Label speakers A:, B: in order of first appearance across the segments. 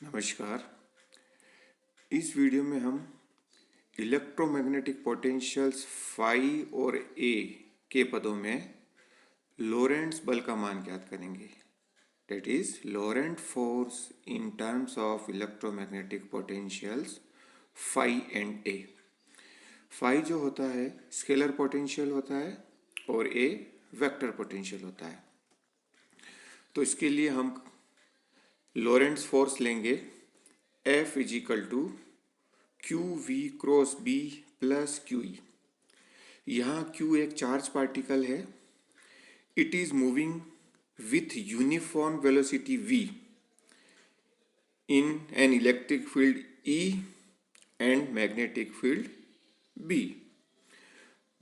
A: नमस्कार। इस वीडियो में हम इलेक्ट्रोमैग्नेटिक पोटेंशियल्स फाई और ए के पदों में लोरेंट्ज बल का मान ज्ञात करेंगे। That is Lorentz force in terms of electromagnetic potentials phi and A. Phi जो होता है स्केलर पोटेंशियल होता है और ए वेक्टर पोटेंशियल होता है। तो इसके लिए हम लोरेंट्ज फोर्स लेंगे F is equal to Q we cross B plus Q E. यहाँ Q एक चार्ज पार्टिकल है। It is moving with uniform velocity v in an electric field E and magnetic field B।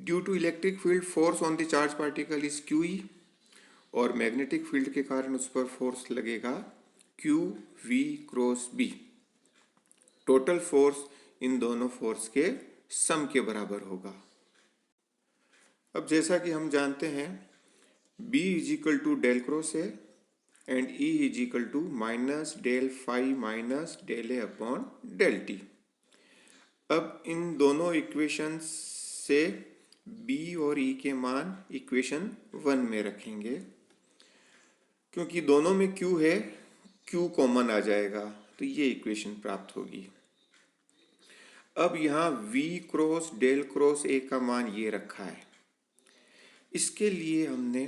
A: Due to electric field force on the charge particle is QE और magnetic field के कारण उस पर force लगेगा क्यू we cross बी। Total force इन दोनों फोर्स के सम के बराबर होगा। अब जैसा कि हम जानते हैं B is equal to del cross A and E is equal to minus del phi minus del A upon del T. अब इन दोनों इक्वेशन से B और E के मान इक्वेशन 1 में रखेंगे। क्योंकि दोनों में Q है, Q कॉमन आ जाएगा तो ये इक्वेशन प्राप्त होगी। अब यहाँ V cross del cross A का मान ये रखा है। इसके लिए हमने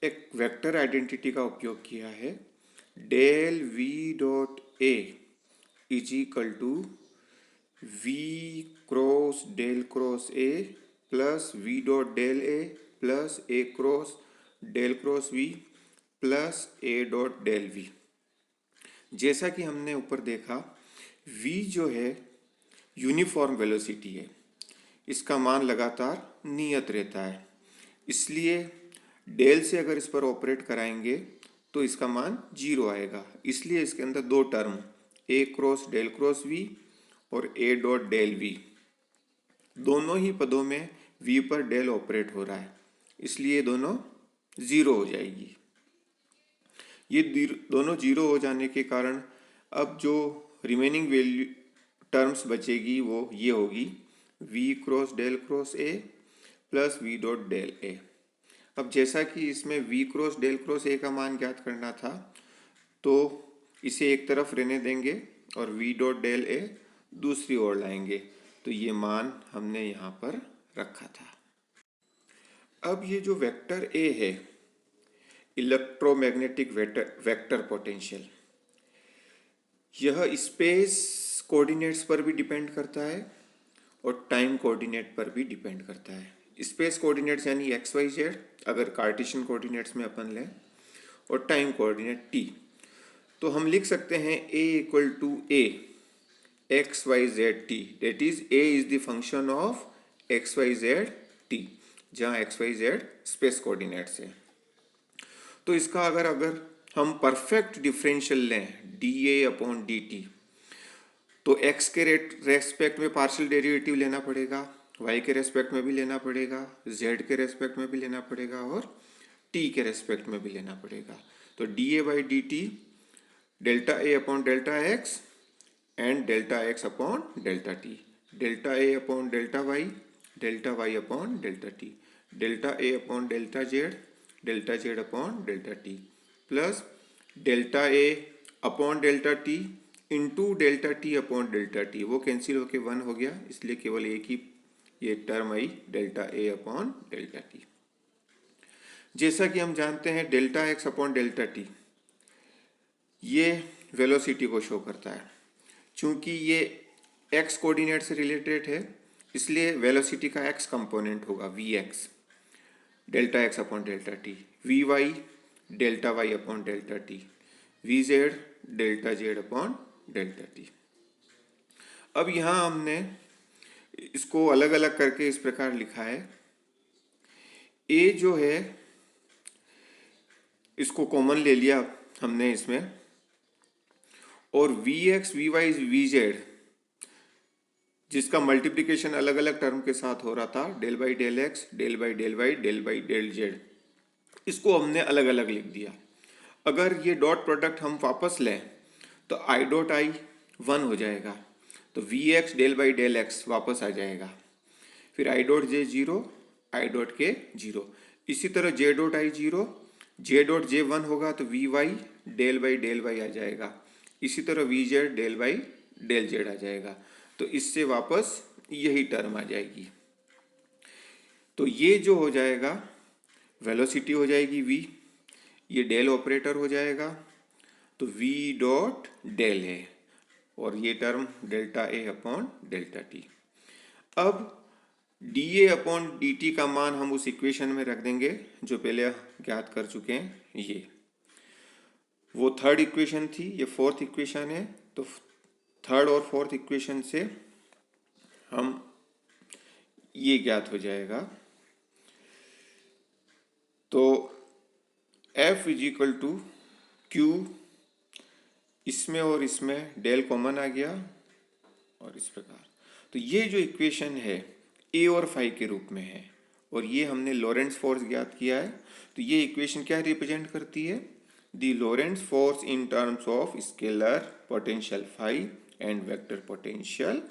A: एक वेक्टर आइडेंटिटी का उपयोग किया है। Del V dot A is equal to V cross A plus V dot del A plus A cross del cross V plus A dot del V। जैसा कि हमने ऊपर देखा V जो है यूनिफॉर्म वेलोसिटी है, इसका मान लगातार नियत रहता है। इसलिए डेल से अगर इस पर ऑपरेट कराएंगे तो इसका मान 0 आएगा। इसलिए इसके अंदर दो टर्म ए क्रॉस डेल क्रॉस V और ए डॉट डेल V, दोनों ही पदों में V पर डेल ऑपरेट हो रहा है, इसलिए दोनों 0 हो जाएगी। ये दोनों 0 हो जाने के कारण अब जो रिमेनिंग वैल्यू टर्म्स बचेगी वो ये होगी V cross A plus V dot del A. अब जैसा कि इसमें V cross del cross A का मान ज्ञात करना था तो इसे एक तरफ रहने देंगे और V डॉट डेल ए दूसरी ओर लाएंगे, तो ये मान हमने यहाँ पर रखा था। अब ये जो वेक्टर A है इलेक्ट्रोमैग्नेटिक वेक्टर पोटेंशियल, यह स्पेस कोऑर्डिनेट्स पर भी डिपेंड करता है और टाइम कोऑर्डिनेट पर भी डिपेंड करता है। स्पेस कोऑर्डिनेट्स यानी एक्स वाई जेड अगर कार्टेशियन कोऑर्डिनेट्स में अपन लें, और टाइम कोऑर्डिनेट टी। तो हम लिख सकते हैं A equal to A X Y Z T, that is A is the function of X Y Z T, जहाँ X Y Z space coordinates है। तो इसका अगर हम परफेक्ट डिफरेंशियल लें D A upon D T, तो x के respect में पार्शियल डेरिवेटिव लेना पड़ेगा, y के रेस्पेक्ट में भी लेना पड़ेगा, z के रेस्पेक्ट में भी लेना पड़ेगा और t के रेस्पेक्ट में भी लेना पड़ेगा। तो D A by D T delta A upon delta X and delta X upon delta T, delta A upon delta Y upon delta T, delta A upon delta Z upon delta T plus delta A upon delta T into delta T upon delta T. वो cancel होके 1 हो गया, इसलिए केवल एक ही ये term आई delta A upon delta T. जैसा कि हम जानते हैं delta X upon delta T ये वेलोसिटी को शो करता है। चूंकि ये एक्स कोऑर्डिनेट से रिलेटेड है इसलिए वेलोसिटी का एक्स कंपोनेंट होगा V X, delta X upon delta T, V Y delta Y upon delta T, V Z delta Z upon delta T. अब यहाँ हमने इसको अलग अलग करके इस प्रकार लिखा है। ए जो है इसको कॉमन ले लिया हमने इसमें, और V X V Y V Z जिसका मल्टीप्लिकेशन अलग अलग टर्म के साथ हो रहा था, del by del X del by del Y del by del Z, इसको हमने अलग अलग लिख दिया। अगर ये डॉट प्रोडक्ट हम वापस लें तो आई डॉट आई 1 हो जाएगा, तो V X del by del X वापस आ जाएगा। फिर I dot J 0, I dot के 0। इसी तरह J dot I 0, J dot J 1 होगा तो वी वाई डेल वाई आ जाएगा। इसी तरह V Z del by del Z आ जाएगा। तो इससे वापस यही टर्म आ जाएगी। तो ये जो हो जाएगा वेलोसिटी हो जाएगी v, ये डेल ऑपरेटर हो जाएगा, तो v डॉट डेल है, और ये term delta A upon delta T. अब D A upon D T का मान हम उस इक्वेशन में रख देंगे जो पहले ज्ञात कर चुके हैं। ये वो थर्ड इक्वेशन थी, ये फोर्थ इक्वेशन है। तो थर्ड और फोर्थ इक्वेशन से हम ये ज्ञात हो जाएगा। तो F is equal to Q, इसमें और इसमें डेल कॉमन आ गया और इस प्रकार। तो ये जो इक्वेशन है ए और फाई के रूप में है, और ये हमने लॉरेंट्ज फोर्स ज्ञात किया है। तो ये इक्वेशन क्या रिप्रेजेंट करती है? The Lorentz force in terms of scalar potential phi and vector potential